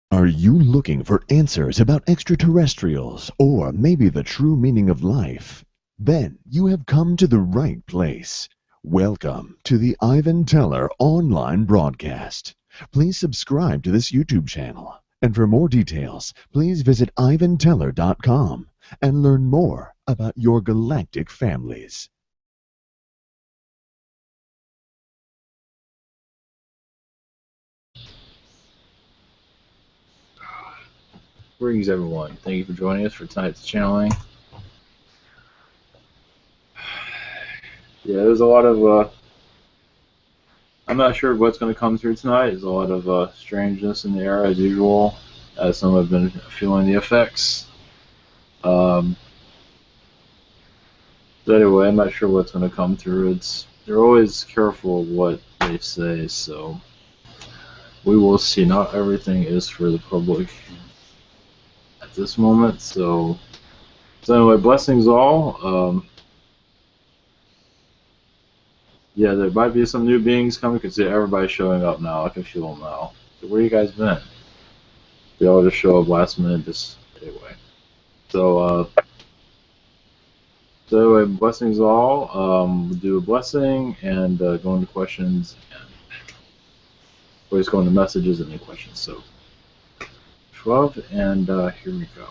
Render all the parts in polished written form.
Are you looking for answers about extraterrestrials or maybe the true meaning of life? Then you have come to the right place. Welcome to the Ivan Teller online broadcast. Please subscribe to this YouTube channel. And for more details, please visit ivanteller.com and learn more about your galactic families. Greetings, everyone. Thank you for joining us for tonight's channeling. Yeah, there's a lot of, I'm not sure what's going to come through tonight. There's a lot of strangeness in the air, as usual, as some have been feeling the effects. So anyway, I'm not sure what's going to come through. They're always careful of what they say, so we will see. Not everything is for the public at this moment, so anyway, blessings all. Yeah, there might be some new beings coming. You can see everybody showing up now. I can feel them now. So where you guys been? They all just show up last minute. Just anyway. So anyway, blessings all. We'll do a blessing and go into questions, and always go into messages and then questions. So 12, and here we go.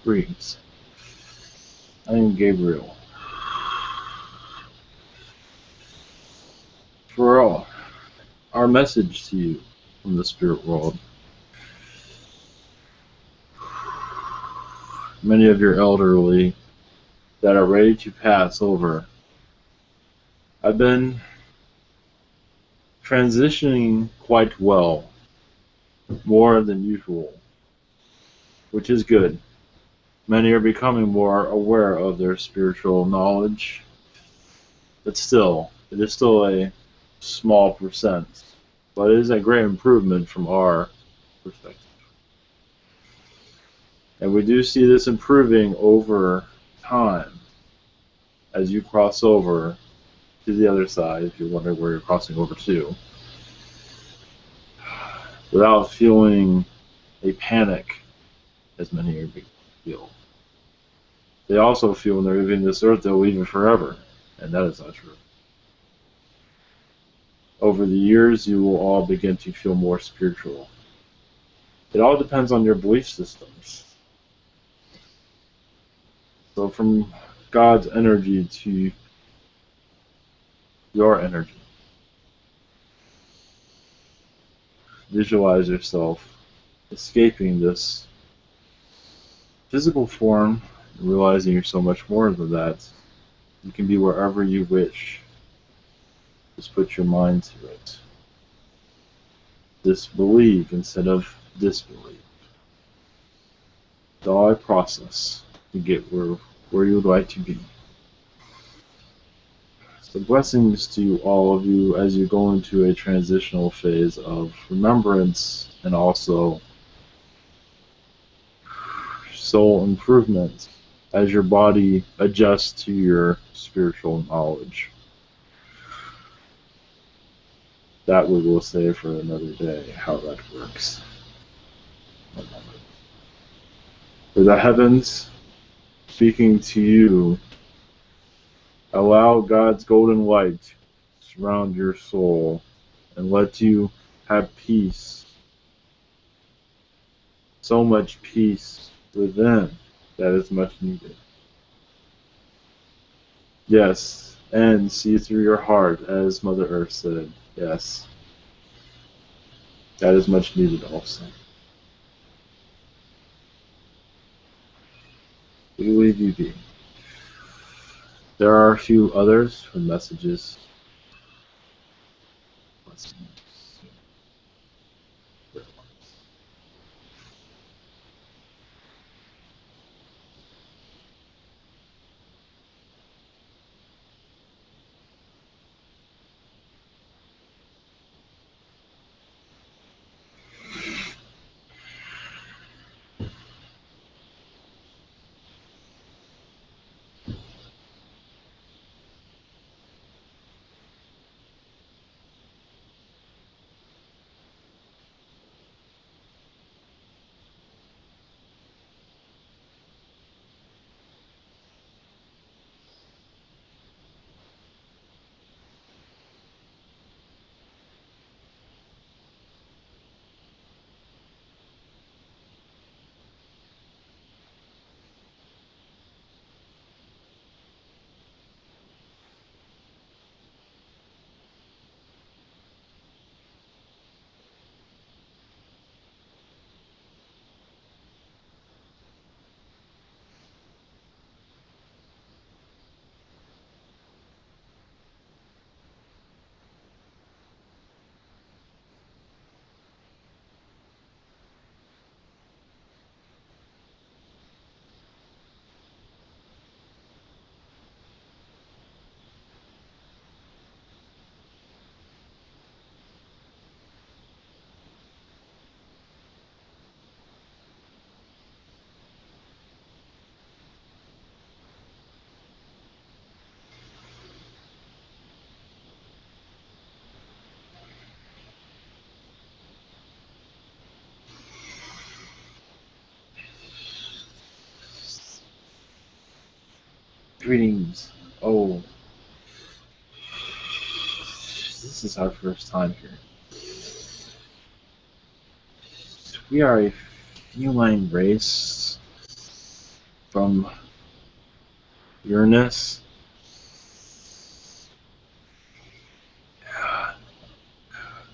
Greetings. I am Gabriel. For all, our message to you from the spirit world. Many of your elderly that are ready to pass over. I've been transitioning quite well, more than usual, which is good. Many are becoming more aware of their spiritual knowledge, but still, it is still a small percent, but it is a great improvement from our perspective. And we do see this improving over time as you cross over to the other side, if you're wondering where you're crossing over to, without feeling a panic, as many feel. They also feel when they're leaving this earth, they'll leave it forever, and that is not true. Over the years, you will all begin to feel more spiritual. It all depends on your belief systems. So from God's energy to your energy. Visualize yourself escaping this physical form, realizing you're so much more than that. You can be wherever you wish. Just put your mind to it. disbelieve instead of disbelieve. It's all a process to get where you would like to be. So blessings to all of you as you go into a transitional phase of remembrance and also soul improvement as your body adjusts to your spiritual knowledge. That we will say for another day, how that works. For the heavens speaking to you, allow God's golden light to surround your soul and let you have peace. So much peace within that is much needed. Yes, and see through your heart, as Mother Earth said. Yes, that is much needed also. We leave you be. There are a few others with messages. Let's see. Greetings. Oh, this is our first time here. We are a feline race from Uranus.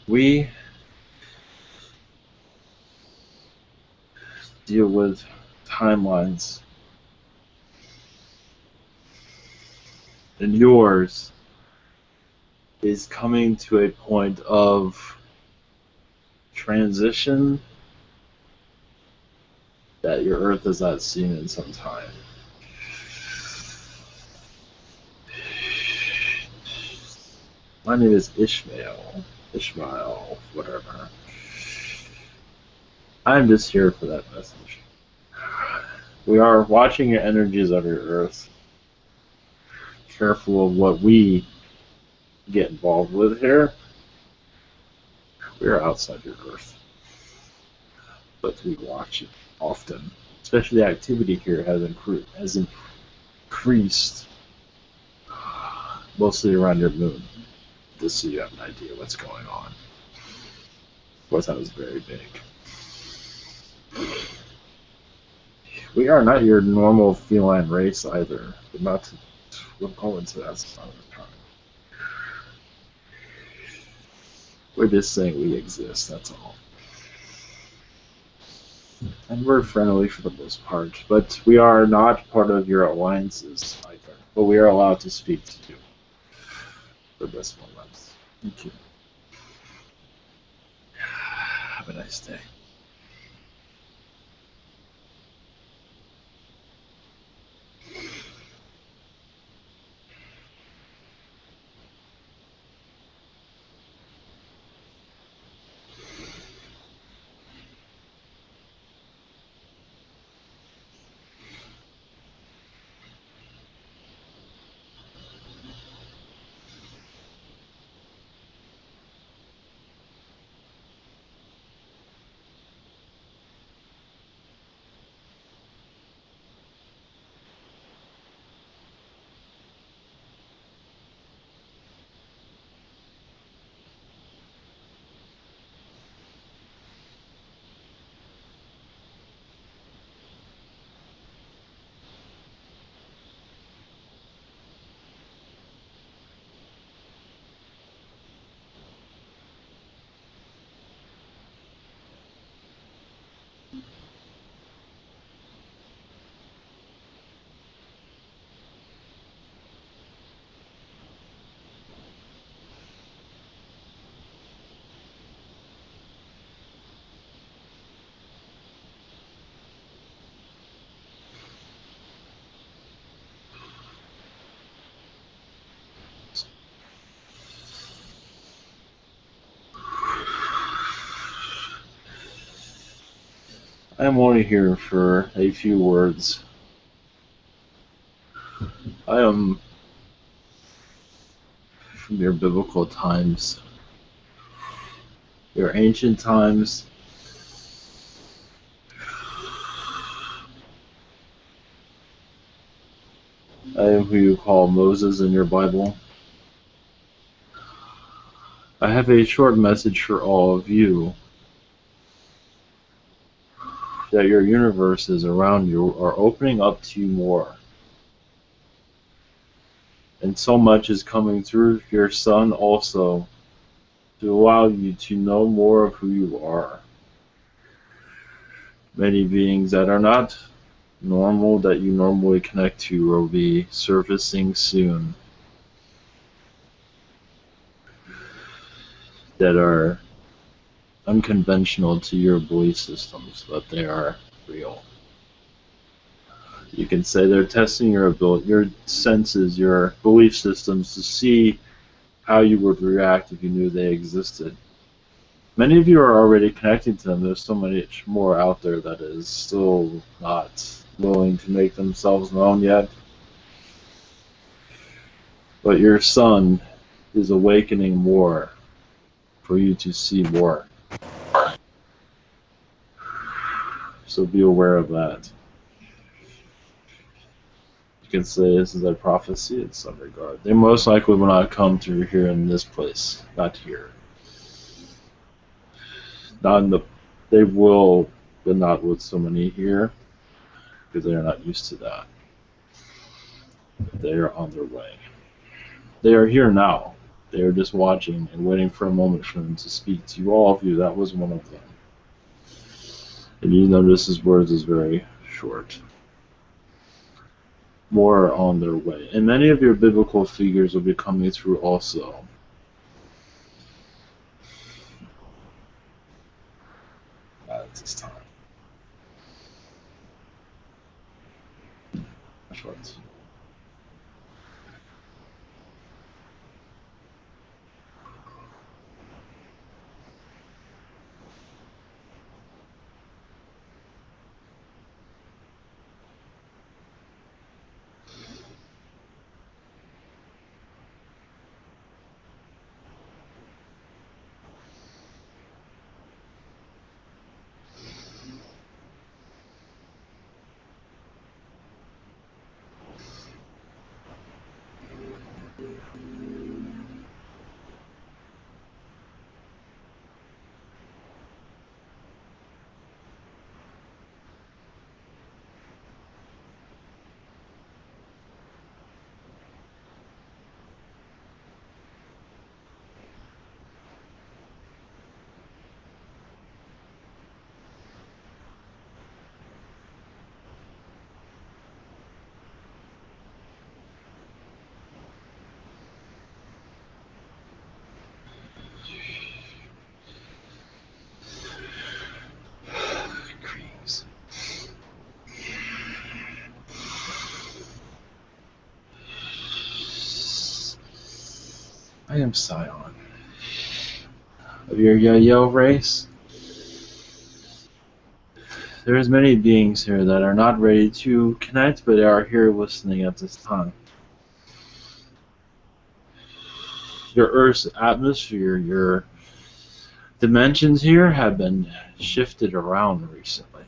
We deal with timelines. And yours is coming to a point of transition that your Earth has not seen in some time. My name is Ishmael, whatever. I'm just here for that message. We are watching your energies of your Earth. Careful of what we get involved with here. We are outside your Earth. But we watch it often. Especially the activity here has increased mostly around your moon. Just so you have an idea what's going on. Of course, that was very big. We are not your normal feline race either. We'll go into that some other time. We're just saying we exist, that's all. And we're friendly for the most part, but we are not part of your alliances either. But we are allowed to speak to you for this moment. Thank you. Have a nice day. I am only here for a few words. I am from your biblical times, your ancient times. I am who you call Moses in your Bible. I have a short message for all of you, that your universes around you are opening up to you more. And so much is coming through your sun also to allow you to know more of who you are. Many beings that are not normal, that you normally connect to, will be surfacing soon, that are unconventional to your belief systems, but they are real. You can say they're testing your ability, your senses, your belief systems to see how you would react if you knew they existed. Many of you are already connecting to them. There's so much more out there that is still not willing to make themselves known yet. But your sun is awakening more for you to see more. So be aware of that. You can say this is a prophecy in some regard. They most likely will not come through here in this place, not here. Not in the, they will, but not with so many here, because they are not used to that. They are on their way. They are here now. They are just watching and waiting for a moment for them to speak to you. All of you, that was one of them. And you notice his words is very short. More are on their way. And many of your biblical figures will be coming through also. At this time. Short. I am Scion. Of your Yayhel race, there's many beings here that are not ready to connect, but are here listening at this time. Your Earth's atmosphere, your dimensions here have been shifted around recently.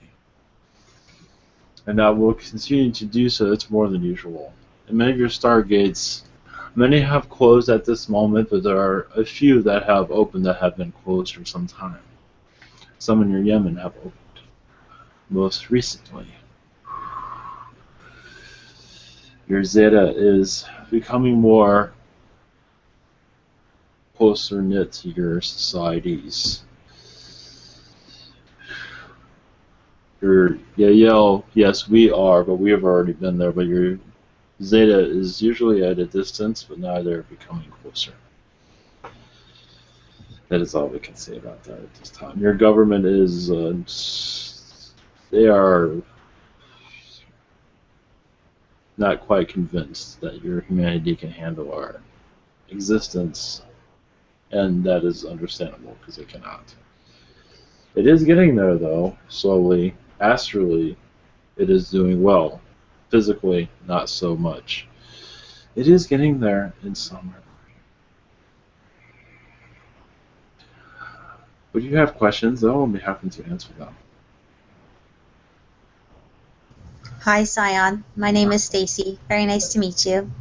And that will continue to do so. It's more than usual. And many of your stargates, many have closed at this moment, but there are a few that have opened that have been closed for some time. Some in your Yemen have opened most recently. Your Zeta is becoming more closer knit to your societies. Your Yayhel, yes, we are, but we have already been there. But your Zeta is usually at a distance, but now they're becoming closer. That is all we can say about that at this time. Your government is, they are not quite convinced that your humanity can handle our existence, and that is understandable because it cannot. It is getting there, though, slowly. Astrally, it is doing well. Physically, not so much. It is getting there in some way. But if you have questions, I'll be happy to answer them. Hi, Scion. My name is Stacy. Very nice to meet you.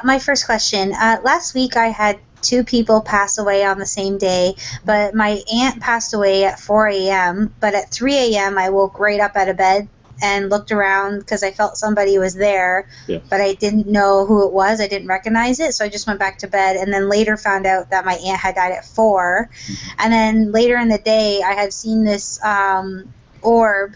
My first question. Last week I had 2 people pass away on the same day, but my aunt passed away at 4 a.m., but at 3 a.m. I woke right up out of bed and looked around because I felt somebody was there, but I didn't know who it was. I didn't recognize it, so I just went back to bed, and then later found out that my aunt had died at 4. And then later in the day I had seen this orb,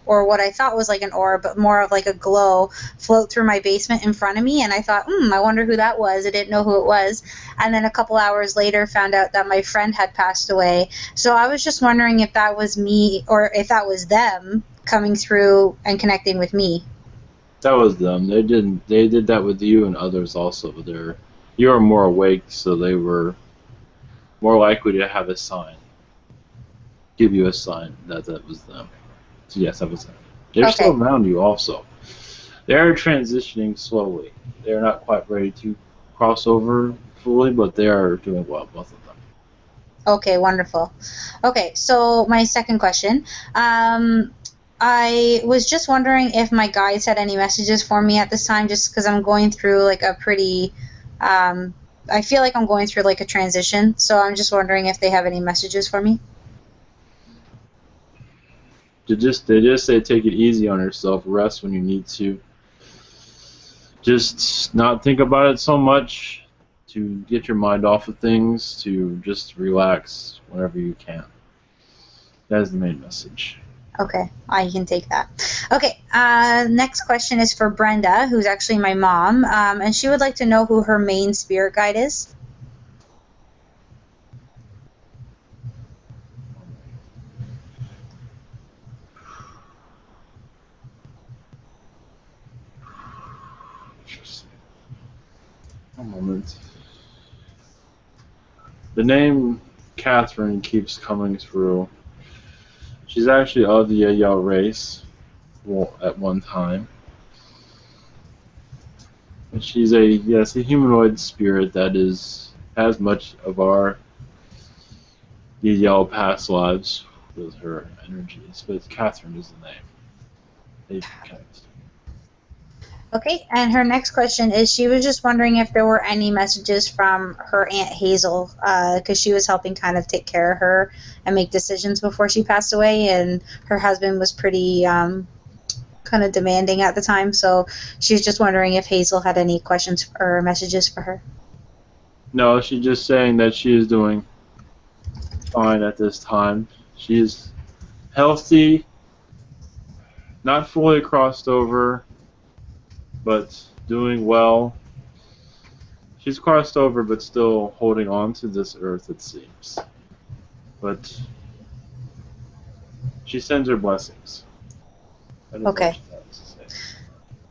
or what I thought was like an orb, but more of like a glow, float through my basement in front of me, and I thought, I wonder who that was. I didn't know who it was. And then a couple hours later found out that my friend had passed away. So I was just wondering if that was me, or if that was them coming through and connecting with me. That was them. They did that with you and others also. You were more awake, so they were more likely to have a sign. Give you a sign that was them. So yes, that was them. They're still around you also. They're transitioning slowly. They're not quite ready to cross over fully, but they are doing well, both of them. Okay, wonderful. Okay, so my second question. I was just wondering if my guides had any messages for me at this time, just because I'm going through like a pretty, I feel like I'm going through like a transition, so I'm just wondering if they have any messages for me. They just say take it easy on yourself, rest when you need to. Just not think about it so much, to get your mind off of things, to just relax whenever you can. That is the main message. Okay, I can take that. Okay, next question is for Brenda, who's actually my mom, and she would like to know who her main spirit guide is. One moment. The name Catherine keeps coming through. She's actually of the Yayhel race at one time. And she's a humanoid spirit that has much of our Yayhel past lives with her energies. But Catherine is the name. They connect. Okay, and her next question is, she was just wondering if there were any messages from her Aunt Hazel, because she was helping kind of take care of her and make decisions before she passed away, and her husband was pretty kind of demanding at the time, so she's just wondering if Hazel had any questions or messages for her. No, she's just saying that she is doing fine at this time. She is healthy, not fully crossed over, but doing well. She's crossed over, but still holding on to this earth, it seems. But she sends her blessings. Okay.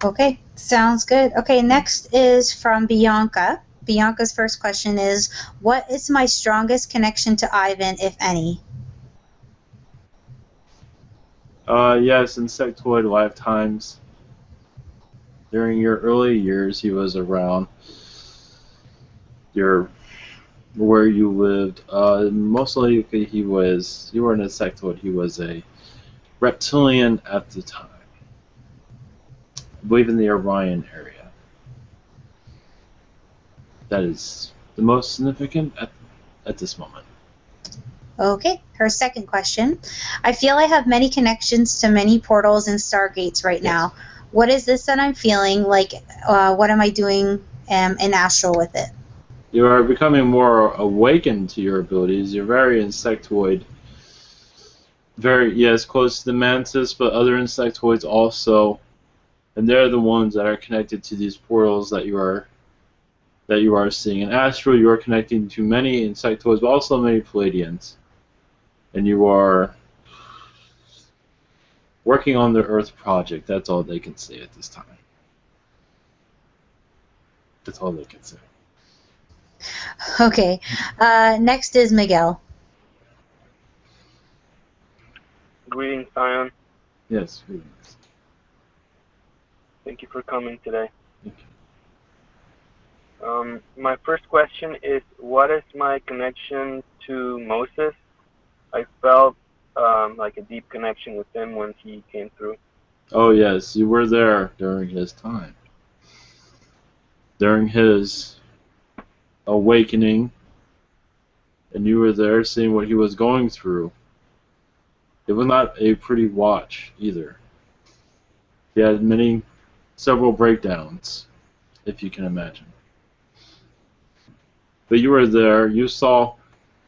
Okay, sounds good. Okay, next is from Bianca. Bianca's first question is, what is my strongest connection to Ivan, if any? Yes, insectoid lifetimes. During your early years, he was around where you lived. Most likely you were an insectoid. He was a reptilian at the time. I believe in the Orion area. That is the most significant at this moment. Okay, her second question. I feel I have many connections to many portals and stargates right now. What is this that I'm feeling? Like, what am I doing in astral with it? You are becoming more awakened to your abilities. You're very insectoid. Very, yes, close to the mantis, but other insectoids also. And they're the ones that are connected to these portals that you are seeing. In astral, you are connecting to many insectoids, but also many Palladians. And you are working on the Earth project. That's all they can say at this time. That's all they can say. Okay. Next is Miguel. Greetings, Scion. Yes, greetings. Thank you for coming today. Thank you. My first question is, what is my connection to Moses? I felt like a deep connection with him when he came through. Oh yes, you were there during his time. During his awakening, and you were there seeing what he was going through. It was not a pretty watch either. He had several breakdowns, if you can imagine. But you were there, you saw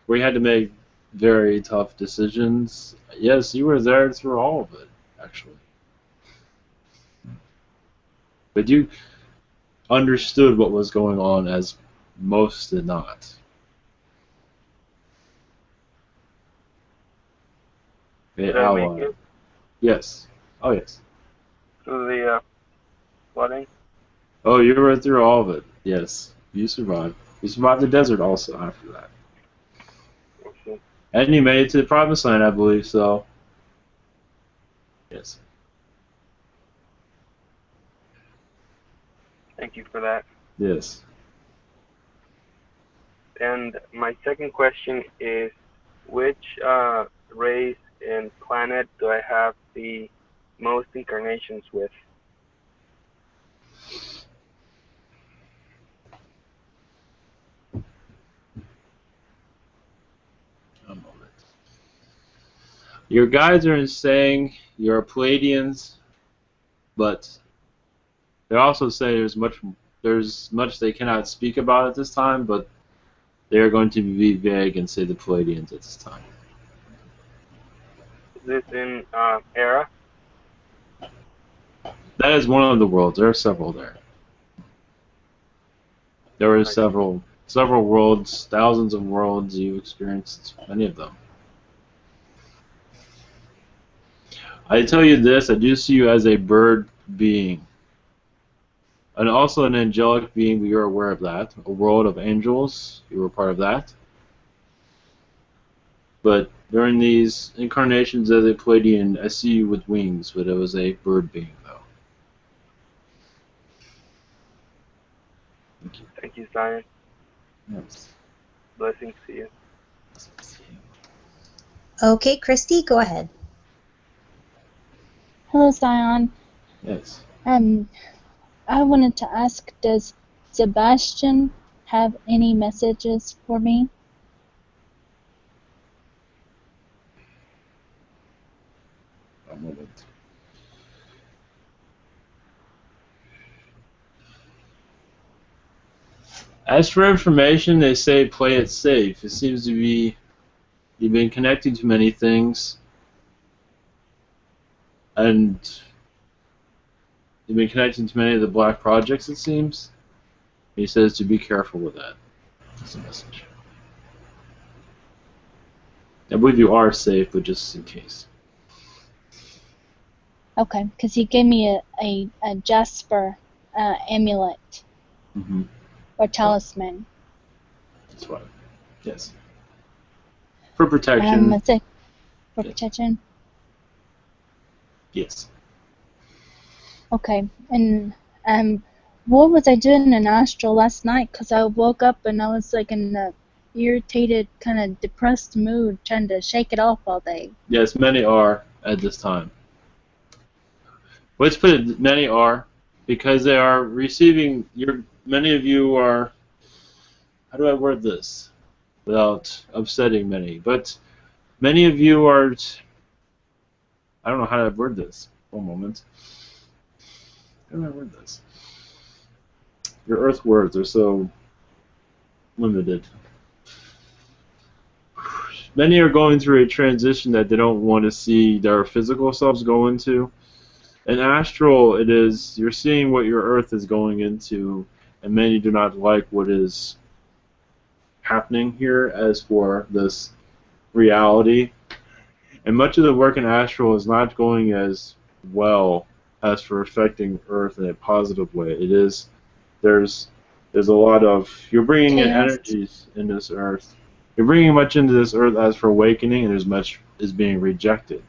where he had to make very tough decisions. Yes, you were there through all of it, actually. But you understood what was going on as most did not. Did I make it? Yes. Oh, yes. Through the flooding? Oh, you were through all of it. Yes. You survived. You survived the desert also after that. Okay. And you made it to the promised land, I believe, so. Yes. Thank you for that. Yes. And my second question is, which race and planet do I have the most incarnations with? A moment. Your guides are saying you're Palladians, but they also say there's much they cannot speak about at this time, but they are going to be vague and say the Palladians at this time. Is this in Era? That is one of the worlds. There are several there. There were several worlds, thousands of worlds. You experienced many of them. I tell you this, I do see you as a bird being. And also an angelic being, but you're aware of that. A world of angels, you were part of that. But during these incarnations as a Palladian, I see you with wings, but it was a bird being, though. Thank you. Thank you, Zion. Yes. Blessings to you. Okay, Christy, go ahead. Hello, Scion. Yes. I wanted to ask, does Sebastian have any messages for me? A moment. As for information, they say play it safe. It seems to be you've been connecting to many things, and you've been connecting to many of the black projects, it seems. He says to be careful with that. That's a message. I believe you are safe, but just in case. Okay, because he gave me a Jasper amulet. Mm-hmm. or talisman. That's right. Yes. For protection. That's it. For protection. Yes. Okay. And what was I doing in astral last night? Because I woke up and I was like in a irritated, kind of depressed mood, trying to shake it off all day. Yes, many are at this time. Let's put it, many are, because they are receiving, many of you are, how do I word this without upsetting many, but many of you are, I don't know how to word this. One moment. How do I word this? Your earth words are so limited. Many are going through a transition that they don't want to see their physical selves go into. In astral, it is, you're seeing what your earth is going into, and many do not like what is happening here as for this reality. And much of the work in astral is not going as well as for affecting earth in a positive way. It is, there's a lot of, you're bringing in energies in this earth. You're bringing much into this earth as for awakening, and as much is being rejected.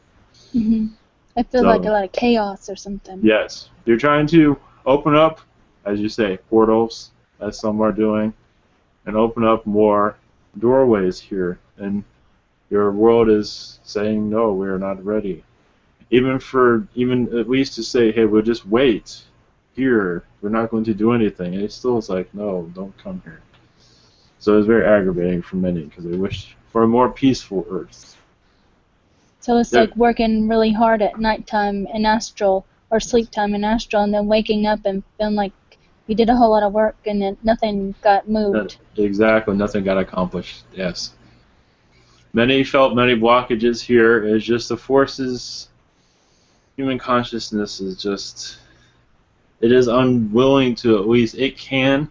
Mm-hmm. I feel like a lot of chaos or something. Yes. You're trying to open up, as you say, portals, as some are doing, and open up more doorways here. And your world is saying, no, we're not ready. Even at least to say, hey, we'll just wait here. We're not going to do anything. And it still is like, no, don't come here. So it's very aggravating for many because they wish for a more peaceful earth. So it's like working really hard at nighttime in astral, or sleep time in astral, and then waking up and feeling like you did a whole lot of work and then nothing got moved. Exactly, nothing got accomplished, yes. Many felt many blockages here. It's just the forces, human consciousness is just, it is unwilling to, at least it can,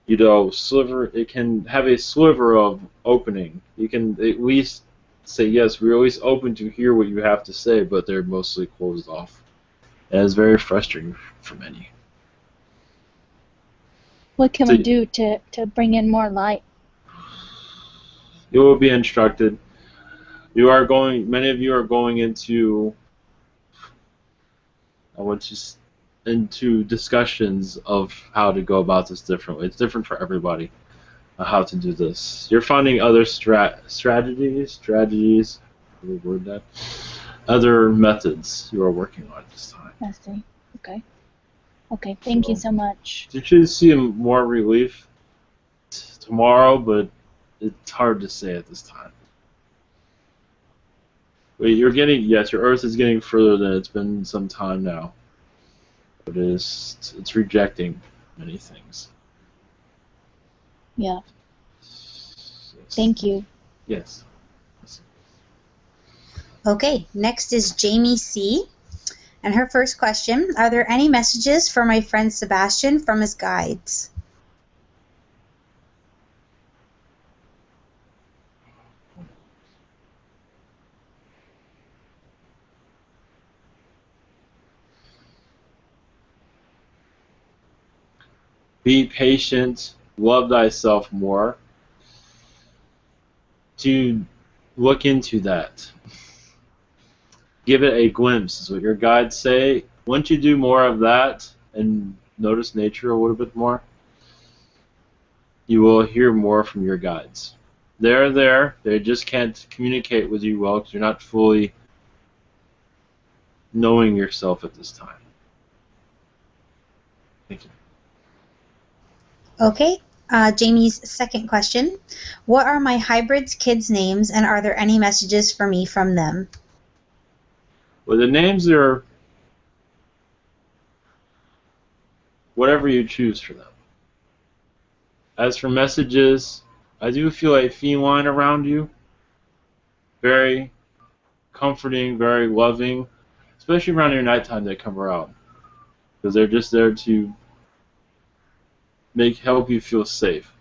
it can have a sliver of opening. You can at least say, yes, we're always open to hear what you have to say, but they're mostly closed off. And it's very frustrating for many. What can we do to bring in more light? You will be instructed. Many of you are going into, into discussions of how to go about this differently. It's different for everybody, how to do this. You're finding other strategies, word that, other methods you are working on this time. I see. Okay. Okay, thank you so much. You should see more relief tomorrow, but it's hard to say at this time. But you're getting, yes, your Earth is getting further than it's been some time now. But it's rejecting many things. Yeah. Yes. Thank you. Yes. Okay, next is Jamie C. And her first question, are there any messages for my friend Sebastian from his guides? Be patient, love thyself more. To look into that. Give it a glimpse, is what your guides say. Once you do more of that and notice nature a little bit more, you will hear more from your guides. They're there. They just can't communicate with you well because you're not fully knowing yourself at this time. Thank you. Okay, Jamie's second question. What are my hybrid's kids' names, and are there any messages for me from them? Well, the names are whatever you choose for them. As for messages, I do feel a feline around you. Very comforting, very loving, especially around your nighttime they come around. Because they're just there to help you feel safe.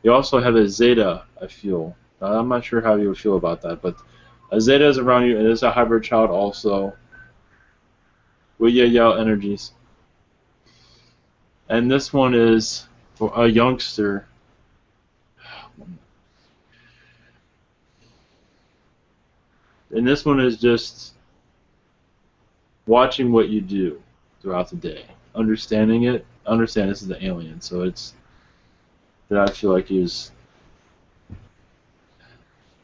You also have a Zeta, I feel. I'm not sure how you would feel about that, but a Zeta is around you, and it's a hybrid child also with Yayhel energies. And this one is for a youngster. And this one is just watching what you do throughout the day, understanding it. Understand this is the alien, so it's that I feel like is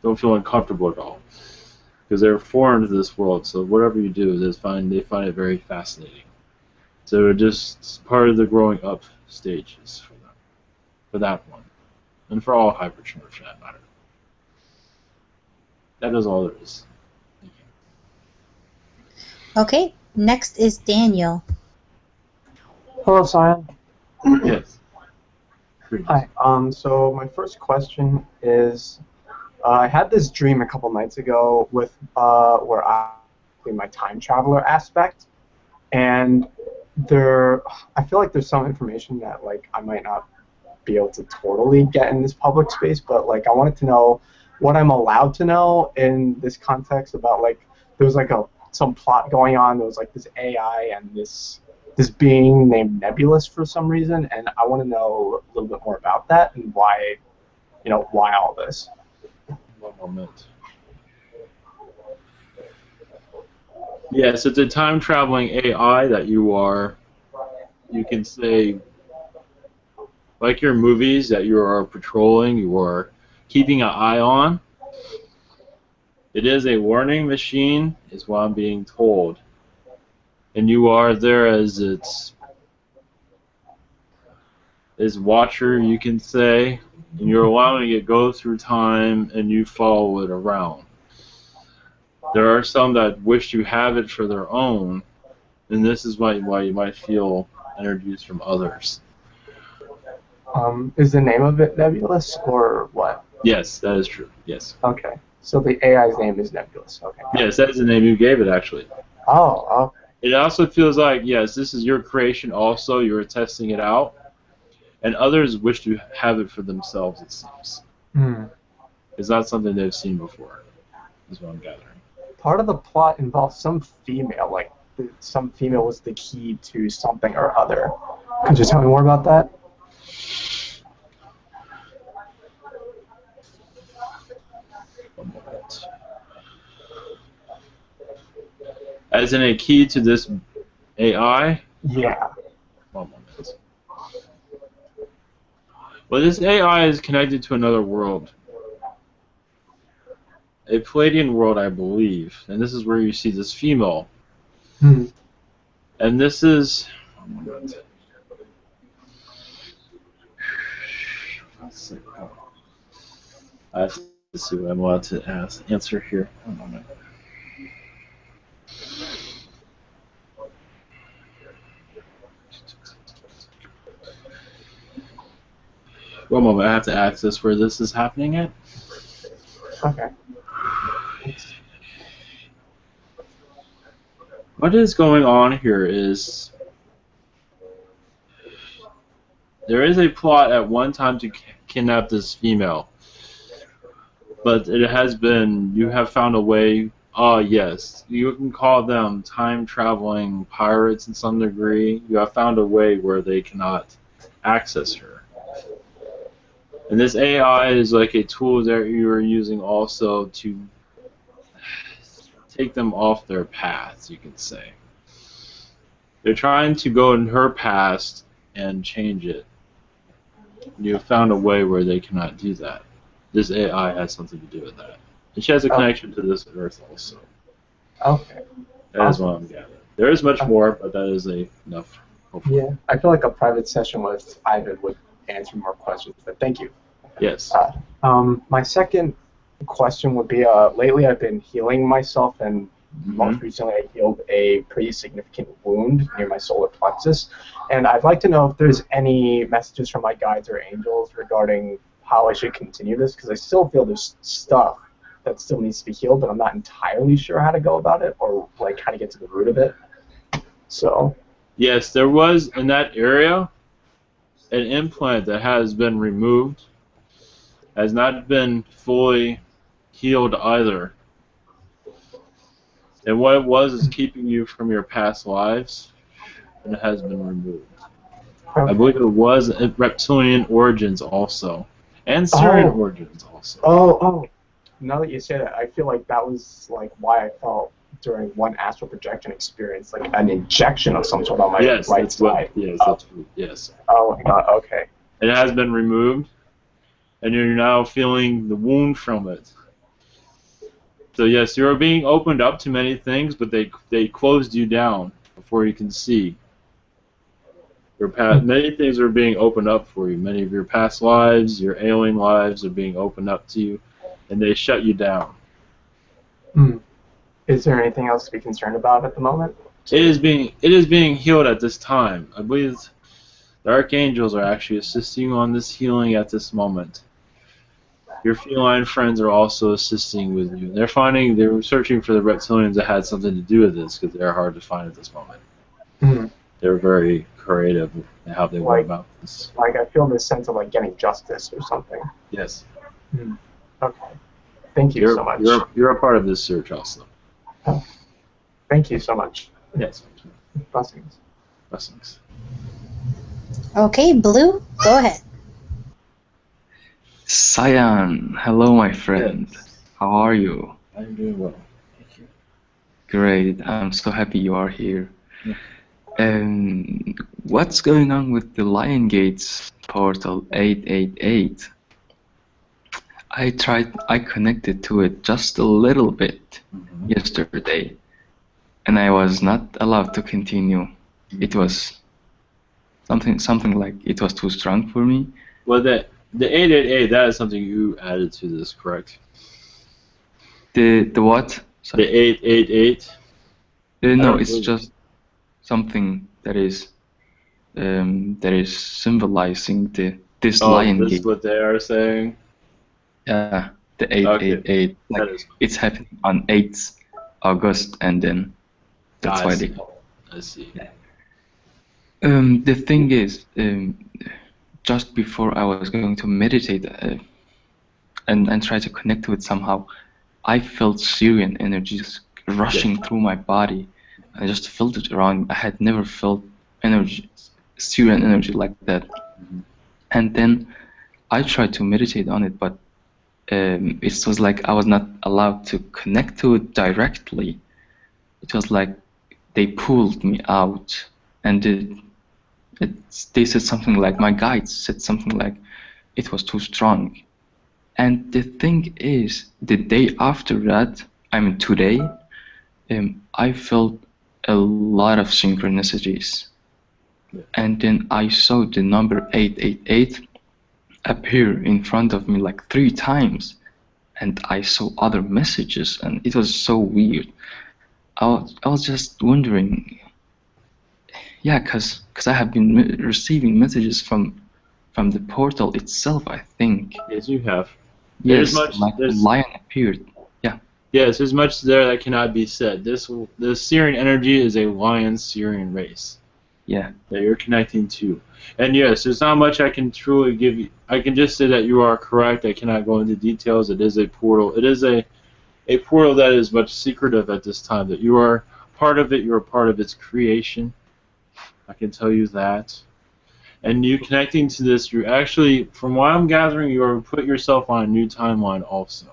don't feel uncomfortable at all because they're foreign to this world. So whatever you do, they find it very fascinating. So it's just part of the growing up stages for them, for that one, and for all hyperchildren for that matter. That is all there is. Thank you. Okay, next is Daniel. Hello, Scion. Yes. Hi. So my first question is, I had this dream a couple nights ago with where I my time traveler aspect, and I feel like there's some information that like I might not be able to totally get in this public space, but like I wanted to know what I'm allowed to know in this context about like there was like some plot going on. There was like this AI and this being named Nebulous for some reason, and I want to know a little bit more about that and why all this. One moment. Yes, it's a time-traveling AI that you can say, like your movies that you are patrolling, you are keeping an eye on. It is a warning machine, is what I'm being told. And you are there as its watcher, you can say, and you're allowing it to go through time and you follow it around. There are some that wish to have it for their own, and this is why you might feel energies from others. Is the name of it Nebulous or what? Yes, that is true. Yes. Okay. So the AI's name is Nebulous. Okay. Yes, that is the name you gave it, actually. Oh, okay. It also feels like, yes, this is your creation also. You're testing it out. And others wish to have it for themselves, it seems. It's not something they've seen before, is what I'm gathering. Part of the plot involves some female, like some female was the key to something or other. Could you tell me more about that? One moment. As in a key to this AI? Yeah. One moment. Well, this AI is connected to another world. A Palladian world, I believe. And this is where you see this female. And this is... One moment. I have to see what I'm allowed to answer here. One moment. One moment, I have to access where this is happening at. Okay. What is going on here is there is a plot at one time to kidnap this female, but it has been, you have found a way, yes, you can call them time-traveling pirates in some degree. You have found a way where they cannot access her. And this AI is like a tool that you are using also to take them off their paths, you can say. They're trying to go in her past and change it. You have found a way where they cannot do that. This AI has something to do with that. And she has a connection to this Earth also. Okay. That is what I'm gathering. There is much more, but that is enough. Hopefully. Yeah. I feel like a private session with Ivan would answer more questions, but thank you. Yes. My second question would be, lately I've been healing myself, and most recently I healed a pretty significant wound near my solar plexus, and I'd like to know if there's any messages from my guides or angels regarding how I should continue this, because I still feel there's stuff that still needs to be healed, but I'm not entirely sure how to go about it, or like how to get to the root of it. So. Yes, there was in that area an implant that has been removed, has not been fully healed either. And what it was is keeping you from your past lives, and it has been removed. I believe it was reptilian origins also, and Syrian origins also. Oh. Now that you say that, I feel like that was like why I felt during one astral projection experience, like an injection of some sort on my right side. Yes. Oh my god. Okay. It has been removed, and you're now feeling the wound from it. So yes, you are being opened up to many things, but they closed you down before you can see. Many things are being opened up for you. Many of your past lives, your alien lives are being opened up to you, and they shut you down. Is there anything else to be concerned about at the moment? It is being healed at this time. I believe the archangels are actually assisting you on this healing at this moment. Your feline friends are also assisting with you. They're searching for the reptilians that had something to do with this because they're hard to find at this moment. They're very creative in how they went about this. Like I feel this sense of like getting justice or something. Yes. Okay. Thank you so much. You're a part of this search also. Oh. Thank you so much. Yes. Blessings. Blessings. Okay, Blue, go ahead. Scion, hello my friend. Yes. How are you? I'm doing well. Thank you. Great, I'm so happy you are here. Yeah. What's going on with the Lion Gates portal 888? I connected to it just a little bit yesterday, and I was not allowed to continue. It was something like it was too strong for me. Well, the 888, that is something you added to this, correct? The what? Sorry. The 888? No, it's just something that is symbolizing this Lion Gate. This is what they are saying? Yeah, the 888. Okay. Like, it's happening on 8th August, and then that's why they. I see. The thing is, just before I was going to meditate and try to connect to it somehow, I felt Syrian energies rushing through my body. I just felt it around. I had never felt Syrian energy like that. And then I tried to meditate on it, but it was like I was not allowed to connect to it directly. It was like they pulled me out, and they said something like, my guides said something like, it was too strong. And the thing is, the day after that, I mean today, I felt a lot of synchronicities. And then I saw the number 888 appear in front of me like 3 times. And I saw other messages, and it was so weird. I was just wondering, yeah, because I have been receiving messages from the portal itself, I think. Yes, you have. Yes, like a lion appeared. Yeah. Yes, there's much there that cannot be said. The Syrian energy is a lion Syrian race. Yeah. That you're connecting to. And yes, there's not much I can truly give you. I can just say that you are correct. I cannot go into details. It is a portal. It is a portal that is much secretive at this time. That you are part of it. You are part of its creation. I can tell you that. And you connecting to this, you actually, from what I'm gathering, you are put yourself on a new timeline also.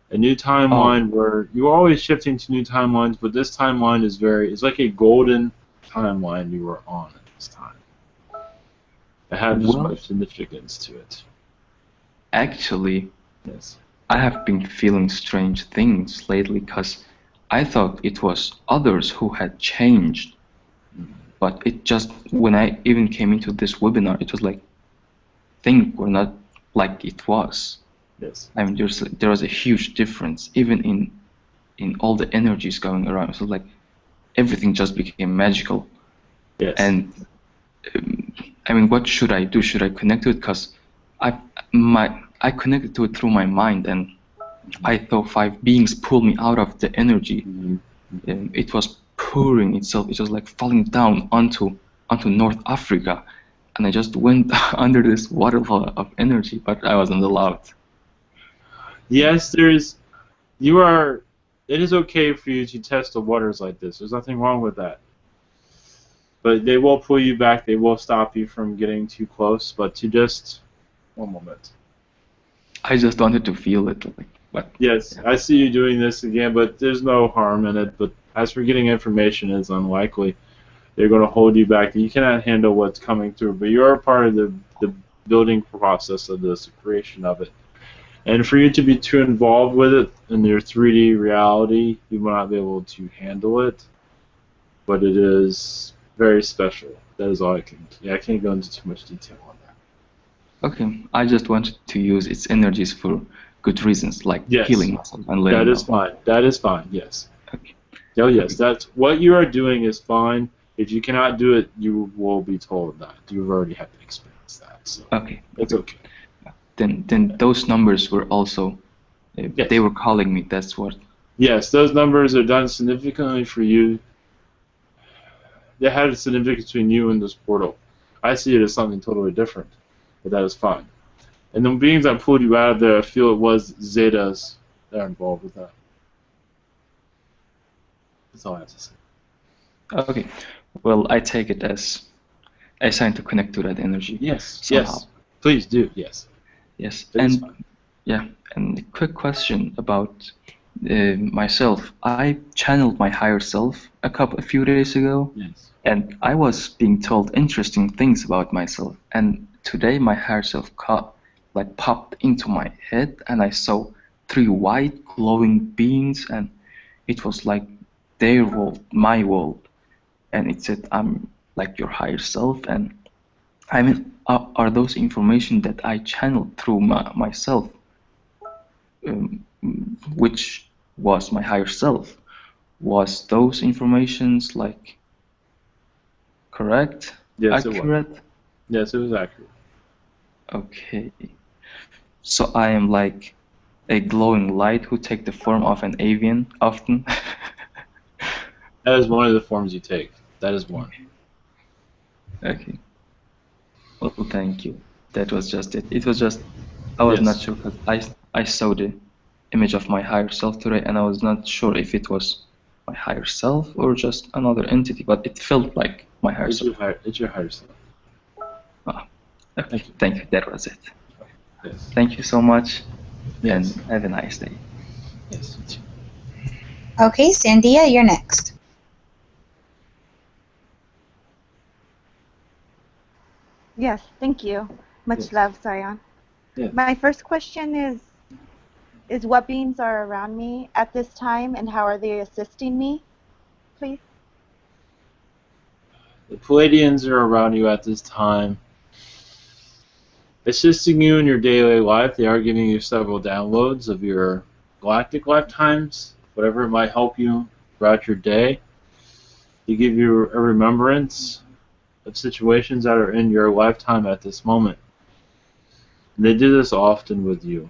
A new timeline where you're always shifting to new timelines, but this timeline is it's like a golden timeline you are on at this time. It has much significance to it. Actually, yes. I have been feeling strange things lately because I thought it was others who had changed. But it just, when I even came into this webinar, it was like, things were not like it was. Yes. I mean, there was a huge difference, even in all the energies going around. So like, everything just became magical. Yes. And I mean, what should I do? Should I connect to it? Because I connected to it through my mind, and I thought 5 beings pulled me out of the energy. It was pouring itself. It was like falling down onto North Africa, and I just went under this waterfall of energy, but I wasn't allowed. Yes, it is okay for you to test the waters like this. There's nothing wrong with that. But they will pull you back. They will stop you from getting too close. But to just one moment. I just wanted to feel it. Like, what? Yes, I see you doing this again, but there's no harm in it. But as for getting information, it's unlikely. They're going to hold you back. You cannot handle what's coming through, but you're a part of the building process of this, the creation of it. And for you to be too involved with it in your 3D reality, you will not be able to handle it. But it is very special. That is all I can. Yeah, I can't go into too much detail on that. Okay, I just wanted to use its energies for good reasons, like Yes. healing myself and letting That is go. fine. That is fine. Yes. Okay. Oh yes, that's what you are doing is fine. If you cannot do it, you will be told that. You've already had to experience that, so Okay. it's okay. Then those numbers were also, Yes. they were calling me. That's what. Yes, those numbers are done significantly for you. They had a significance between you and this portal. I see it as something totally different, but that is fine. And the beings that pulled you out of there, I feel it was Zetas that are involved with that. That's all I have to say. Okay. Well, I take it as a sign to connect to that energy. Yes, Somehow. yes. Please do, yes. Yes. That is And fine. yeah, and a quick question about myself. I channeled my higher self a few days ago, Yes. and I was being told interesting things about myself. And today, my higher self popped into my head, and I saw 3 white glowing beings, and it was like their world, my world, and it said, "I'm like your higher self." And I mean, are those information that I channeled through myself, um, which was my higher self? Was those informations like correct, Yes, it was. accurate? Yes, it was accurate. Okay. So I am like a glowing light who take the form of an avian often. That is one of the forms you take. That is one. Okay. Well, thank you. That was just it. It was just I was not Yes. sure because I saw the image of my higher self today, and I was not sure if it was my higher self or just another entity, but it felt like my higher It's self. your higher self. Ah, okay. Thank you. Thank you. That was it. Yes. Thank you so much, Yes. and have a nice day. Yes. You too. Okay, Sandia, you're next. Yes, thank you. Much Yes. love, Scion. Yes. My first question is what beings are around me at this time and how are they assisting me, please? The Palladians are around you at this time, assisting you in your daily life. They are giving you several downloads of your galactic lifetimes, whatever might help you throughout your day. They give you a remembrance of situations that are in your lifetime at this moment. And they do this often with you.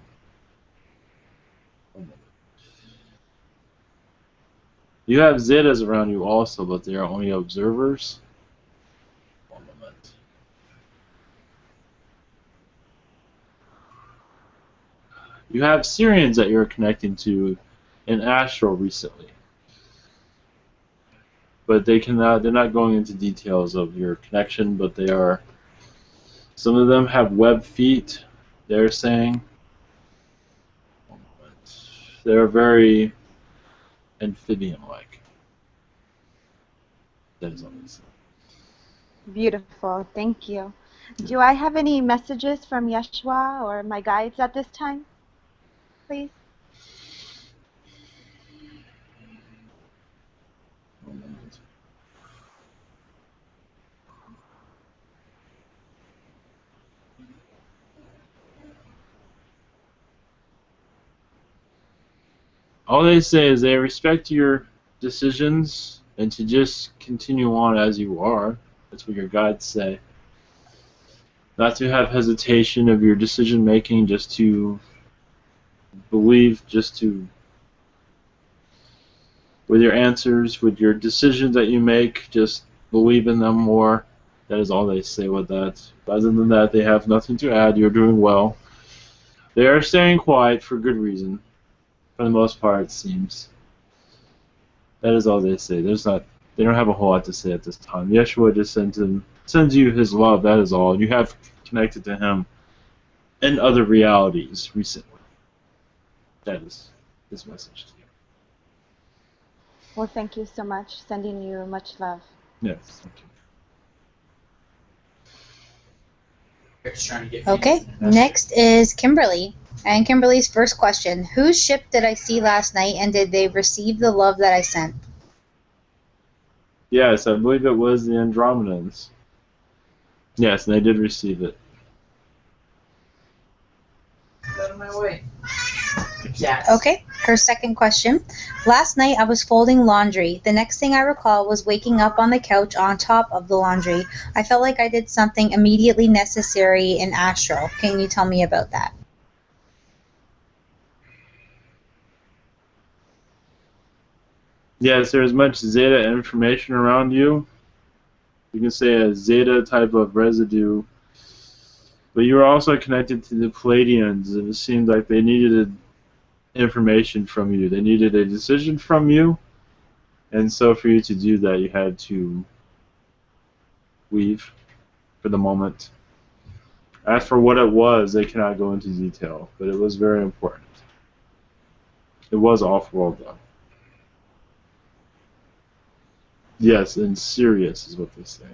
You have Zetas around you also, but they are only observers. One moment. You have Syrians that you're connecting to in astral recently. But they're not going into details of your connection, but they are, some of them have web feet, they're saying. One moment. They're very amphibian-like. That is all they say. Beautiful, thank you. Do I have any messages from Yeshua or my guides at this time, please? One moment. All they say is they respect your decisions and to just continue on as you are. That's what your guides say. Not to have hesitation of your decision making, just to believe, just to, with your answers, with your decisions that you make, just believe in them more. That is all they say with that. Other than that, they have nothing to add. You're doing well. They are staying quiet for good reason, for the most part, it seems. That is all they say. There's not They don't have a whole lot to say at this time. Yeshua just sends you his love, that is all. You have connected to him in other realities recently. That is his message to you. Well, thank you so much. Sending you much love. Yes, thank you. Okay, next is Kimberly. And Kimberly's first question, whose ship did I see last night, and did they receive the love that I sent? Yes, I believe it was the Andromedans. Yes, and they did receive it. Get out of my way. Yes. Okay, her second question. Last night I was folding laundry. The next thing I recall was waking up on the couch on top of the laundry. I felt like I did something immediately necessary in astral. Can you tell me about that? Yes, there's much Zeta information around you. You can say a Zeta type of residue. But you were also connected to the Palladians, and it seemed like they needed information from you. They needed a decision from you, and so for you to do that, you had to leave for the moment. As for what it was, they cannot go into detail, but it was very important. It was off-world, though. Yes, and serious is what they say.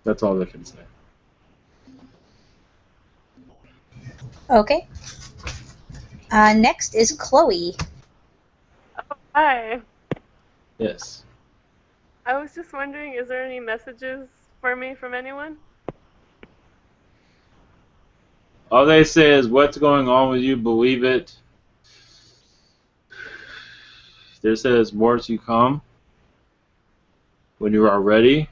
That's all they can say. Okay. Next is Chloe. Oh, hi. Yes. I was just wondering, is there any messages for me from anyone? All they say is, what's going on with you, believe it. They say there's more to come when you are ready.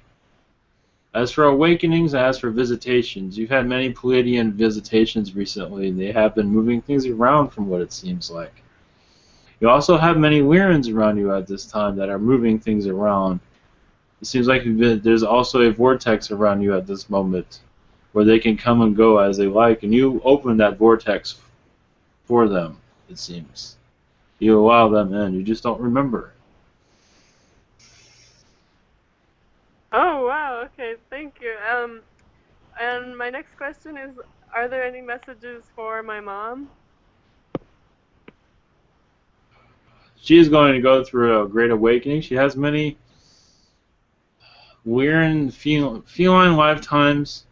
As for awakenings, as for visitations, you've had many Palladian visitations recently, and they have been moving things around from what it seems like. You also have many Lyrans around you at this time that are moving things around. It seems like there's also a vortex around you at this moment where they can come and go as they like, and you open that vortex for them, it seems. You allow them in, you just don't remember. Oh, wow, okay, thank you. And my next question is, are there any messages for my mom? She is going to go through a great awakening. She has many Lyran feline lifetimes,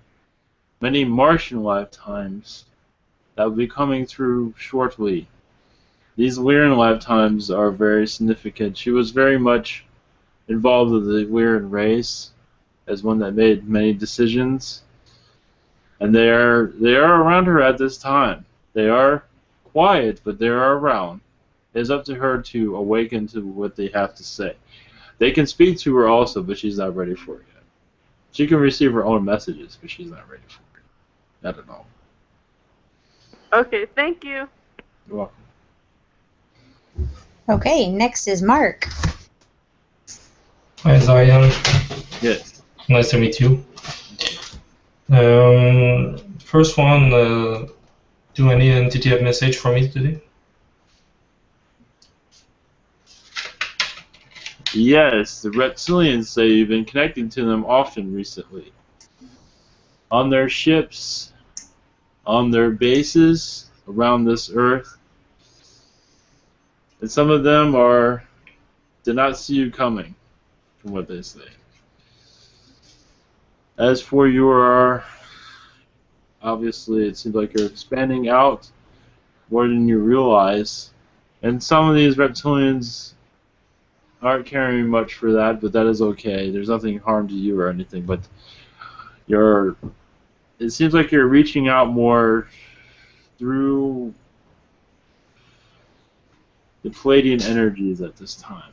many Martian lifetimes that will be coming through shortly. These Lyran lifetimes are very significant. She was very much involved with the Lyran race as one that made many decisions, and they are around her at this time. They are quiet, but they are around. It is up to her to awaken to what they have to say. They can speak to her also, but she's not ready for it yet. She can receive her own messages, but she's not ready for it. I don't know. Okay, thank you. You're welcome. Okay, next is Mark. Hi, Scion. Yes. Nice to meet you. First one, do any entity have message for me today? Yes, the reptilians say you've been connecting to them often recently. On their ships, on their bases around this earth. And some of them did not see you coming, from what they say. As for your, obviously it seems like you're expanding out more than you realize. And some of these reptilians aren't caring much for that, but that is okay. There's nothing harm to you or anything, but it seems like you're reaching out more through the Palladian energies at this time.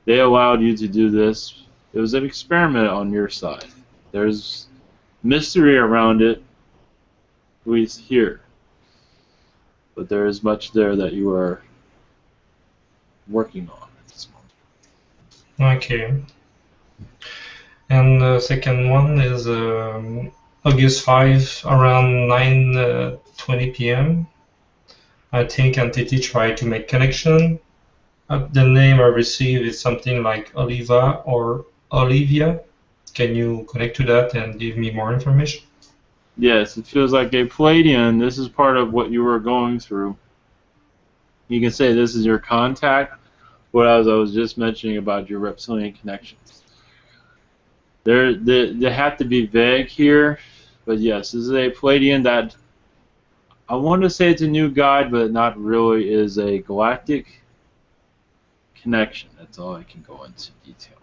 They allowed you to do this. It was an experiment on your side. There's mystery around it, at least here. But there is much there that you are working on at this moment. Okay. And the second one is August 5, around 9:20 p.m. I think entity tried to make connection. The name I received is something like Oliva or Olivia. Can you connect to that and give me more information? Yes, it feels like a Palladian. This is part of what you were going through. You can say this is your contact, what I was just mentioning about your reptilian connections. They have to be vague here, but yes, this is a Palladian that I want to say it's a new guide, but not really is a galactic connection. That's all I can go into detail.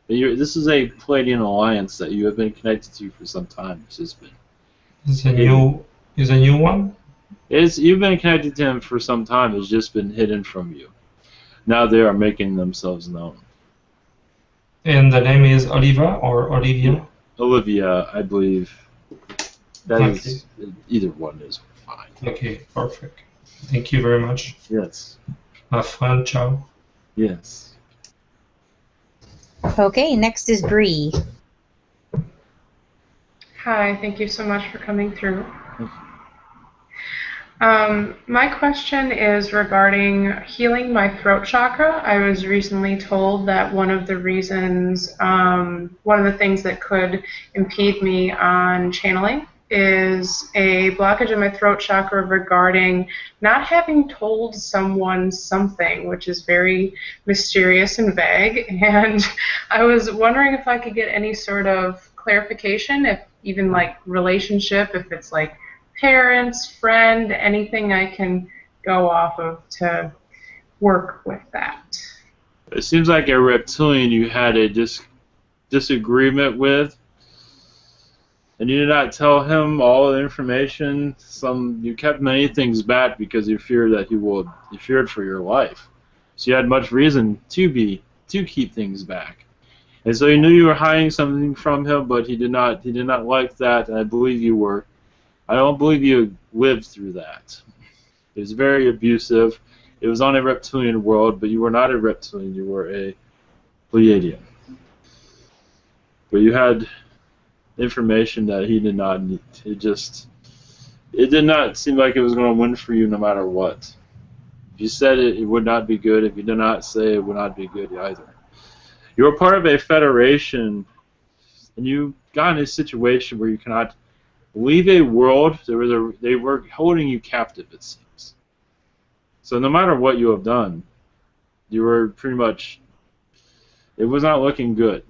But this is a Palladian alliance that you have been connected to for some time. It's just been. Is a new one? You've been connected to him for some time. It's just been hidden from you. Now they are making themselves known. And the name is Oliva or Olivia? Olivia, I believe. That Okay. is, either one is fine. Okay, perfect. Thank you very much. Yes. Have fun. Ciao. Yes. Okay, next is Bree. Hi, thank you so much for coming through. My question is regarding healing my throat chakra. I was recently told that one of the reasons, one of the things that could impede me on channeling is a blockage in my throat chakra regarding not having told someone something, which is very mysterious and vague. And I was wondering if I could get any sort of clarification, if even like relationship, if it's like parents, friend, anything I can go off of to work with that. It seems like a reptilian you had a disagreement with, and you did not tell him all the information. You kept many things back because you feared that you feared for your life. So you had much reason to keep things back. And so you knew you were hiding something from him, but he did not like that, and I don't believe you lived through that. It was very abusive. It was on a reptilian world, but you were not a reptilian, you were a Pleiadian. But you had information that he did not need. It did not seem like it was going to win for you no matter what. If you said it, it would not be good. If you did not say it would not be good either. You were part of a federation, and you got in a situation where you cannot leave a world. They were holding you captive, it seems. So no matter what you have done, you were pretty much, it was not looking good.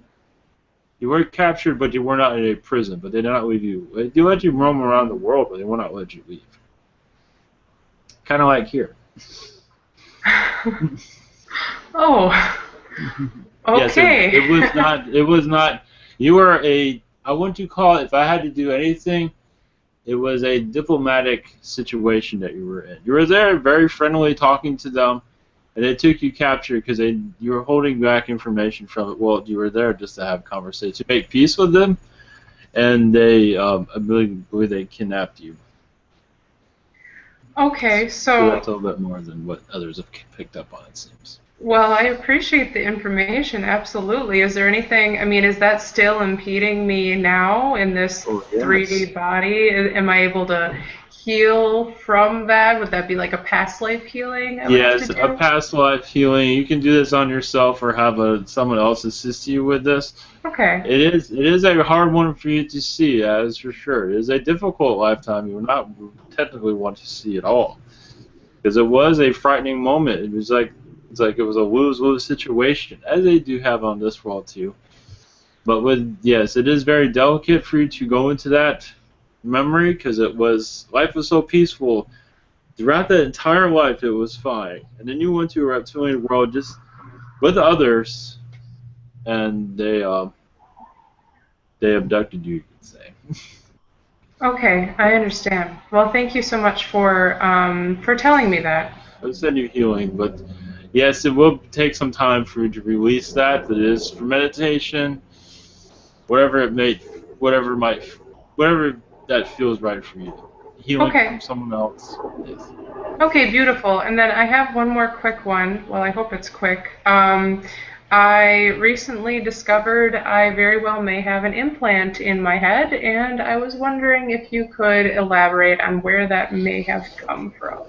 You were captured, but you were not in a prison, but they did not leave you. They let you roam around the world, but they will not let you leave. Kind of like here. Oh, okay. Yes, it was not, you were I want to call it, if I had to do anything, it was a diplomatic situation that you were in. You were there very friendly talking to them, and they took you captured because you were holding back information from it. Well, you were there just to have conversation, to make peace with them, and I believe they kidnapped you. Okay, So that's a little bit more than what others have picked up on, it seems. Well, I appreciate the information, absolutely. Is there anything, I mean, is that still impeding me now in this 3D body? Am I able to heal from that? Would that be like a past life healing? Yes, a past life healing. You can do this on yourself or have someone else assist you with this. Okay. It is a hard one for you to see, as for sure. It is a difficult lifetime you would not technically want to see at all. Because it was a frightening moment. It was like it was a lose-lose situation, as they do have on this world too. But yes, it is very delicate for you to go into that memory because life was so peaceful. Throughout that entire life, it was fine. And then you went to a reptilian world just with others, and they abducted you, you could say. Okay, I understand. Well, thank you so much for telling me that. I'll send you healing, but yes, it will take some time for you to release that. That is for meditation, whatever that feels right for you. Healing from someone else. Yes. Okay, beautiful. And then I have one more quick one. Well, I hope it's quick. I recently discovered I very well may have an implant in my head, and I was wondering if you could elaborate on where that may have come from.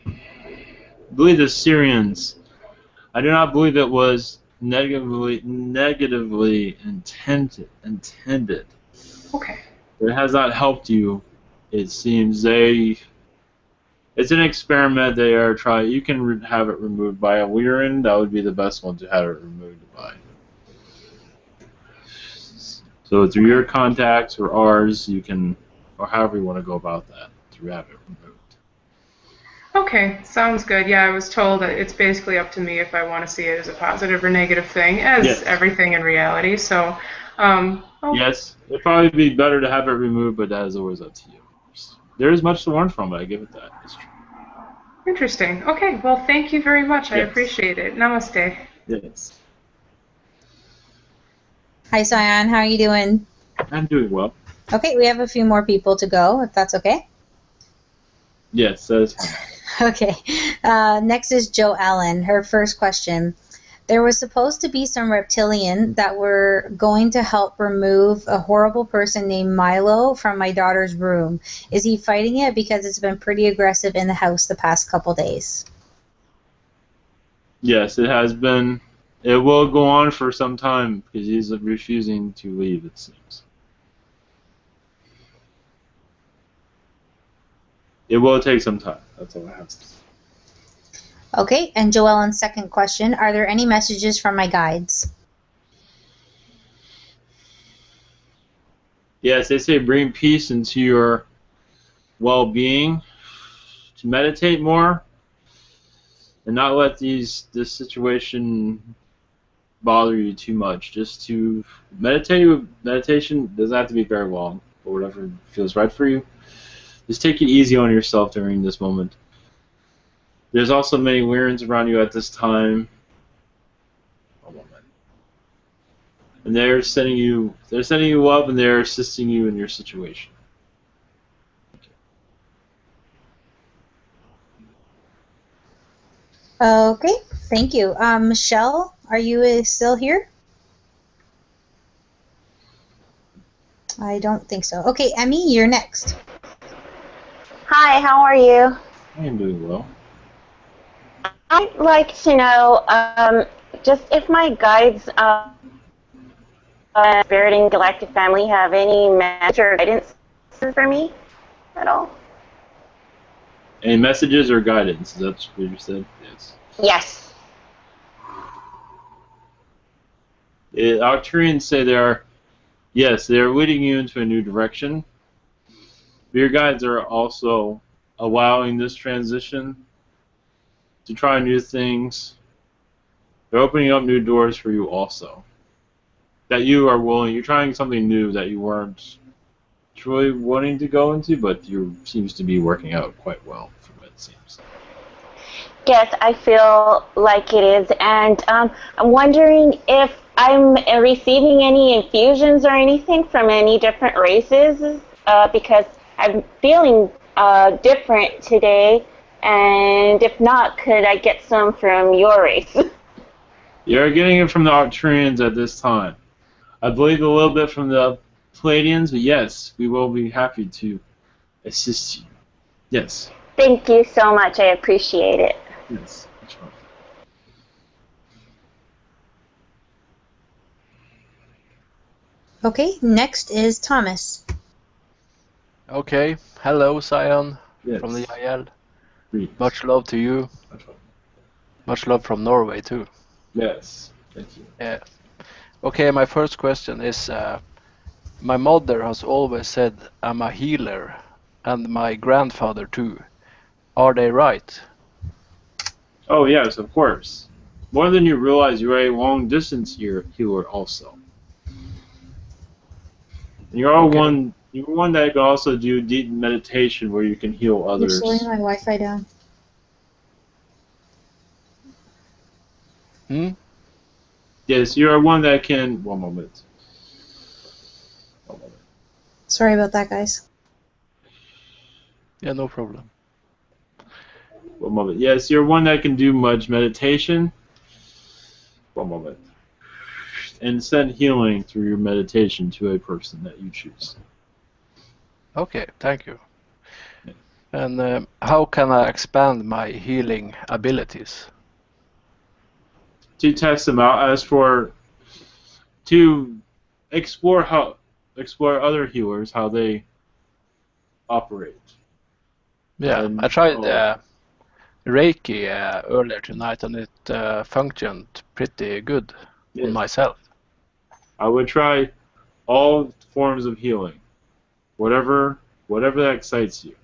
I believe the Syrians I do not believe it was negatively intended. Okay. It has not helped you. It seems it's an experiment they are trying. You can have it removed by a Lyran. That would be the best one to have it removed by. So through your contacts or ours, you can, or however you want to go about that, to have it removed. Okay, sounds good. Yeah, I was told that it's basically up to me if I want to see it as a positive or negative thing, as everything in reality. So, yes, it'd probably be better to have it removed, but that is always up to you. There is much to learn from it. I give it that. It's true. Interesting. Okay, well, thank you very much. I appreciate it. Namaste. Yes. Hi, Scion. How are you doing? I'm doing well. Okay, we have a few more people to go, if that's okay. Yes, that is fine. Okay. Next is Jo Allen. Her first question. There was supposed to be some reptilian that were going to help remove a horrible person named Milo from my daughter's room. Is he fighting it? Because it's been pretty aggressive in the house the past couple days. Yes, it has been. It will go on for some time because he's refusing to leave, it seems. It will take some time. That's all I have to say. Okay, and Joellen's second question. Are there any messages from my guides? Yes, they say bring peace into your well-being, to meditate more, and not let this situation bother you too much. Just to meditate. Meditation doesn't have to be very long, or whatever feels right for you. Just take it easy on yourself during this moment. There's also many Lyrans around you at this time. And they're sending you love, and they're assisting you in your situation. Okay, thank you. Michelle, are you still here? I don't think so. Okay, Emmy, you're next. Hi, how are you? I am doing well. I'd like to know just if my guides, Spirit and Galactic Family, have any message or guidance for me at all. Any messages or guidance? Is that what you said? Yes. Yes. Arcturians say they are leading you into a new direction. But your guides are also allowing this transition to try new things. They're opening up new doors for you also. That you are willing, you're trying something new that you weren't truly wanting to go into, but you seems to be working out quite well from what it seems. Yes, I feel like it is, and I'm wondering if I'm receiving any infusions or anything from any different races, because I'm feeling different today, and if not, could I get some from your race? You're getting it from the Arcturians at this time. I believe a little bit from the Palladians, but yes, we will be happy to assist you. Yes. Thank you so much. I appreciate it. Yes, that's right. Okay, next is Thomas. Okay, hello Scion Yes. from the Yayhel. Great. Much love to you. Much love from Norway too. Yes, thank you. Yeah. Okay, my first question is, my mother has always said I'm a healer, and my grandfather too. Are they right? Oh yes, of course. More than you realize, you're a long-distance healer also. And you're one that can also do deep meditation where you can heal others. You're slowing my Wi-Fi down. Yes, you are one that can. One moment. Sorry about that, guys. Yeah, no problem. One moment. Yes, you're one that can do much meditation. One moment. And send healing through your meditation to a person that you choose. Okay, thank you. And how can I expand my healing abilities? to test them out. As for to explore other healers, how they operate. Yeah, I tried Reiki earlier tonight, and it functioned pretty good on myself. I would try all forms of healing, whatever that excites you.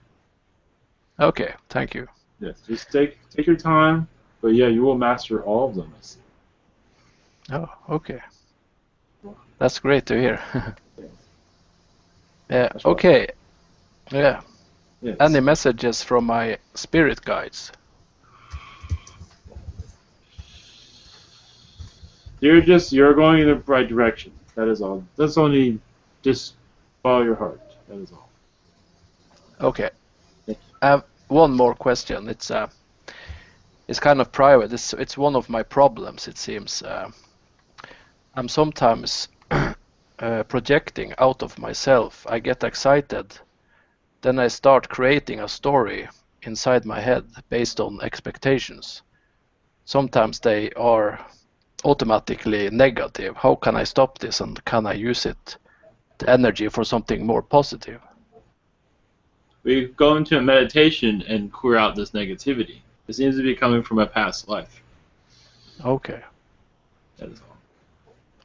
Okay, thank you. Yes, just take your time, but yeah, you will master all of them. Oh, okay. That's great to hear. Yeah. Okay. Yeah. Yes. Any messages from my spirit guides? You're going in the right direction. That is all. That's only just follow your heart. That is all. Okay. I have one more question. It's kind of private. It's one of my problems, it seems. I'm sometimes projecting out of myself. I get excited, then I start creating a story inside my head based on expectations. Sometimes they are automatically negative. How can I stop this, and can I use the energy for something more positive? We go into a meditation and clear out this negativity. It seems to be coming from a past life. Okay. That is all.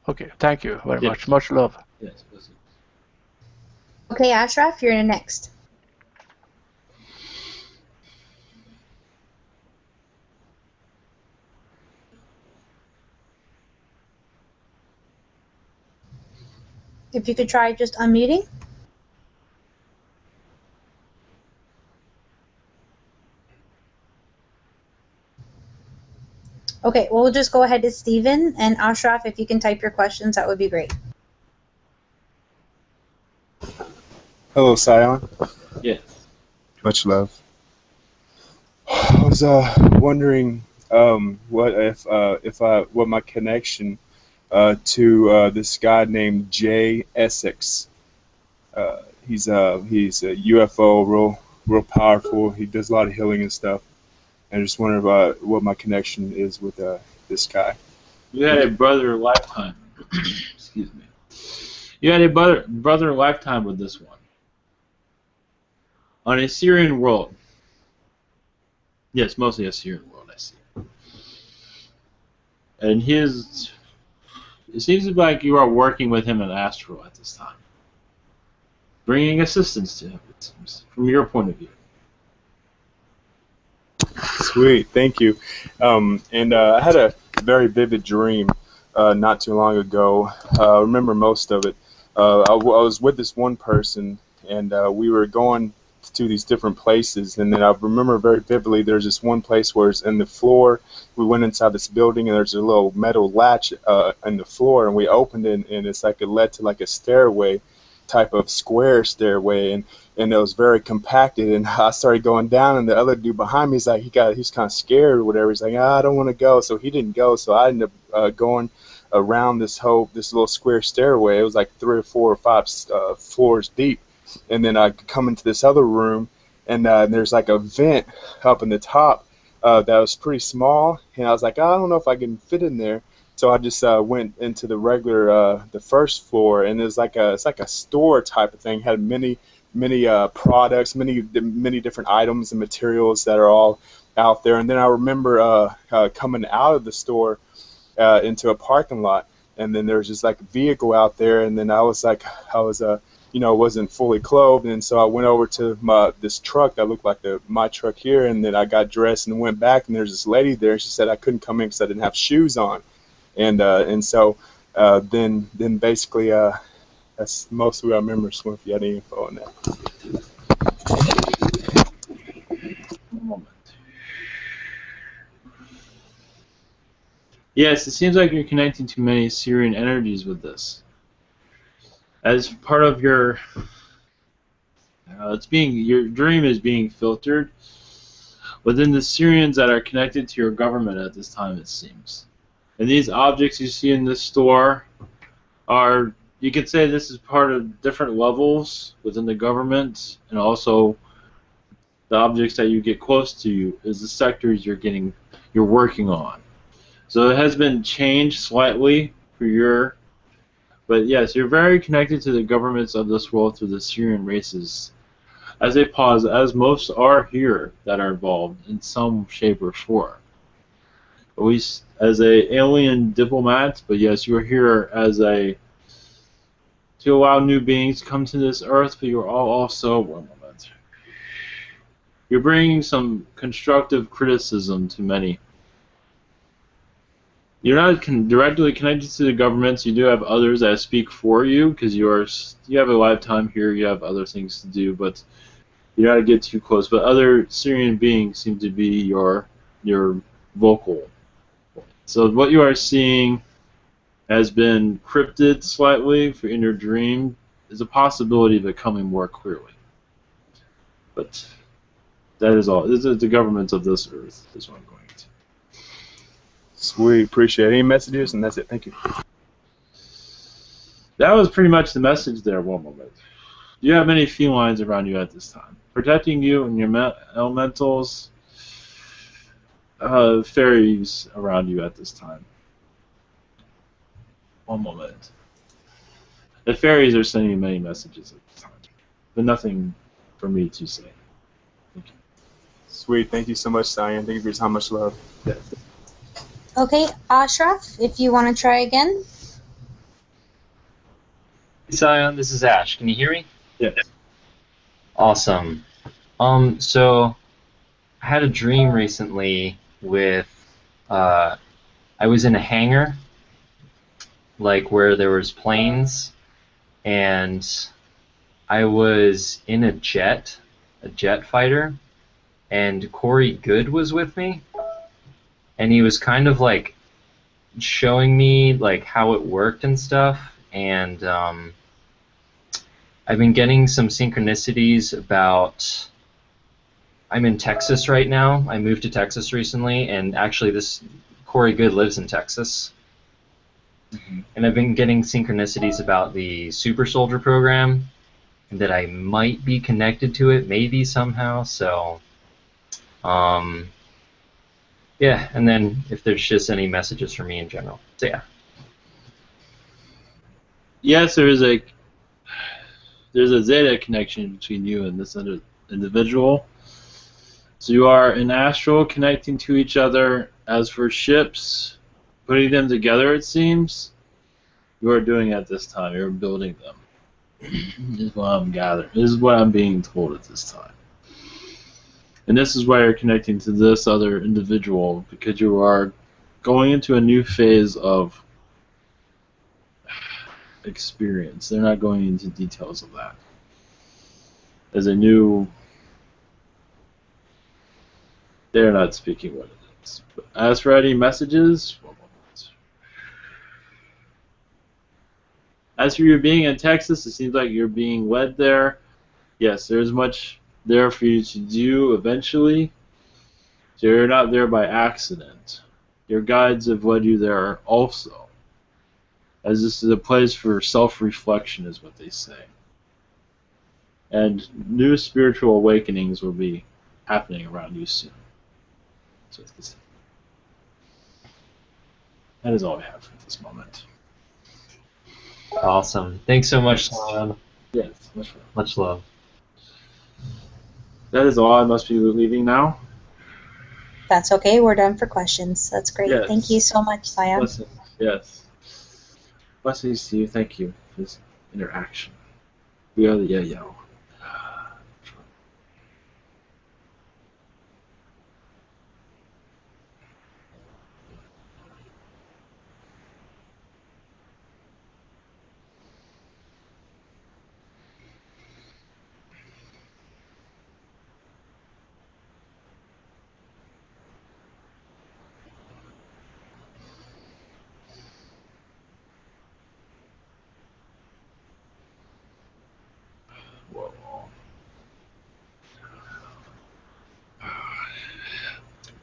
Okay, thank you very much. Much love. Yes. Okay, Ashraf, you're next. If you could try just unmuting. Okay, well, we'll just go ahead to Stephen, and Ashraf, if you can type your questions, that would be great. Hello, Scion. Yes. Much love. I was wondering what my connection to this guy named Jay Essex. He's a UFO, real powerful. He does a lot of healing and stuff. I just wonder about what my connection is with this guy. You had a brother lifetime. Excuse me. You had a brother lifetime with this one. On a Syrian world. Yes, mostly a Syrian world, I see. And it seems like you are working with him in astral at this time. Bringing assistance to him, it seems, from your point of view. Sweet, thank you. I had a very vivid dream not too long ago. I remember most of it. I was with this one person, and we were going to these different places, and then I remember very vividly there's this one place where it's in the floor. We went inside this building, and there's a little metal latch in the floor, and we opened it, and it's like it led to like a stairway, type of square stairway, and it was very compacted, and I started going down, and the other dude behind me, he's kind of scared or whatever. He's like, I don't want to go, so he didn't go, so I ended up going around this little square stairway. It was like 3 or 4 or 5 floors deep, and then I come into this other room, and there's like a vent up in the top that was pretty small, and I was like, I don't know if I can fit in there. So I just went into the regular, the first floor, and it's like a store type of thing. Had many products, many different items and materials that are all out there. And then I remember coming out of the store into a parking lot, and then there was just like a vehicle out there, and then I was wasn't fully clothed, and so I went over to this truck that looked like my truck here, and then I got dressed and went back, and there's this lady there. She said I couldn't come in because I didn't have shoes on. And so then basically that's mostly what I remember. So if you had any info on that. One moment. Yes, it seems like you're connecting to many Syrian energies with this. As part of your your dream is being filtered within the Syrians that are connected to your government at this time, it seems. And these objects you see in this store are, you could say this is part of different levels within the government, and also the objects that you get close to is the sectors you're working on. So it has been changed slightly for your, but yes, you're very connected to the governments of this world through the Syrian races. As a pause, as most are here that are involved in some shape or form. At least as a alien diplomat, but yes, you're here as a to allow new beings to come to this earth, but you're all also one moment. You're bringing some constructive criticism to many. You're not directly connected to the governments. You do have others that speak for you because you have a lifetime here. You have other things to do, but you gotta get too close. But other Syrian beings seem to be your vocal. So what you are seeing has been cryptid slightly in your dream. There's a possibility of it coming more clearly. But that is all. This is the governments of this earth is what I'm going to. Sweet, appreciate it. Any messages? And that's it. Thank you. That was pretty much the message there. One moment. Do you have any felines around you at this time? Protecting you and your elementals, fairies around you at this time. One moment. The fairies are sending you many messages at this time, but nothing for me to say. Thank you. Sweet, thank you so much, Scion. Thank you for your time. Much love. Yes. Okay, Ashraf, if you want to try again. Scion, this is Ash. Can you hear me? Yes. Awesome. So I had a dream recently with I was in a hangar, like where there was planes, and I was in a jet fighter, and Corey Good was with me, and he was kind of like showing me like how it worked and stuff, and I've been getting some synchronicities about. I'm in Texas right now. I moved to Texas recently, and actually this Corey Good lives in Texas. Mm-hmm. And I've been getting synchronicities about the Super Soldier program, and that I might be connected to it, maybe somehow. So, yeah. And then if there's just any messages for me in general. So yeah. Yes, there's a Zeta connection between you and this individual. So you are in astral connecting to each other. As for ships, putting them together, it seems, you are doing at this time. You're building them. This is what I'm gathering. This is what I'm being told at this time. And this is why you're connecting to this other individual, because you are going into a new phase of experience. They're not going into details of that. As a new... They're not speaking what it is. But as for any messages, as for you being in Texas, it seems like you're being led there. Yes, there's much there for you to do eventually. So you're not there by accident. Your guides have led you there also. As this is a place for self-reflection, is what they say. And new spiritual awakenings will be happening around you soon. So it's the same. That is all I have at this moment. Awesome. Thanks so much, Scion. Yes, much love. Much love. That is all. I must be leaving now. That's okay. We're done for questions. That's great. Yes. Thank you so much, Scion. Blessings. Yes. Blessings to you. Thank you for this interaction. We are the Yayhel.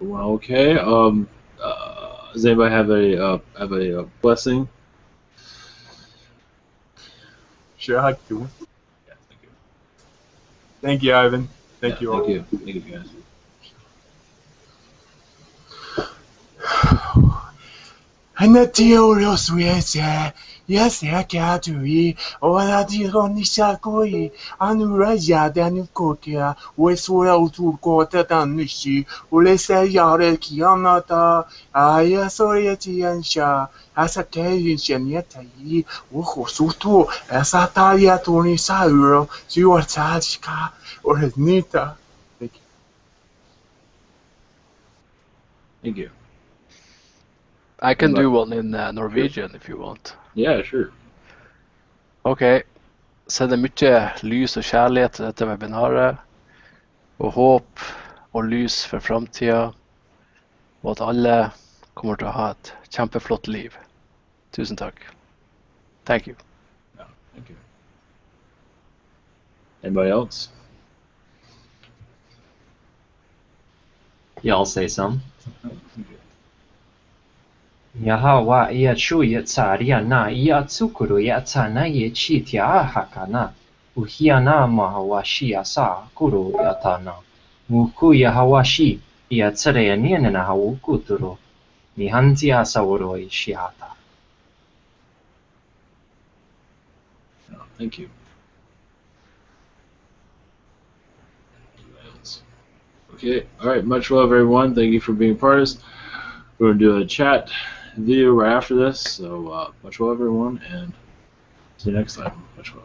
Well, okay. Does anybody have a blessing? Sure, I do. Yeah, thank you. Thank you, Ivan. Thank you all. Thank you. Thank you, guys. Anatiolus Wese, yes, Yakatui, or Adironisakoi, Anuraja Danukokia, Westwell to Quarter Danishi, Ulesa Yare Kianata, Ayasorieti and Sha, Asakay Shaniatai, Wokosutu, Asataria Tony Sauro, Siwatachka, or Nita. Thank you. Thank you. I can do one in Norwegian if you want. Yeah, sure. Ok. Sender mye lys og kjærlighet til dette webinaret. Og håp og lys for framtida. Og at alle kommer til å ha et kjempeflott liv. Tusen takk. Thank you. Yeah, thank you. Anybody else? Yeah, I'll say some. Yahawa ia chu ya tsaria na ia tsukuru ya tsana ye chitia hakana. Uhiana mahawashi asa kuru yatana. Muku yahawashi ia tsare niana na hawukuturu. Nihanzi asawuro ishihata. Thank you. Okay, all right. Much love, everyone. Thank you for being part of this. We're going to do a chat video right after this. So much love, everyone, and see you next time. Much love.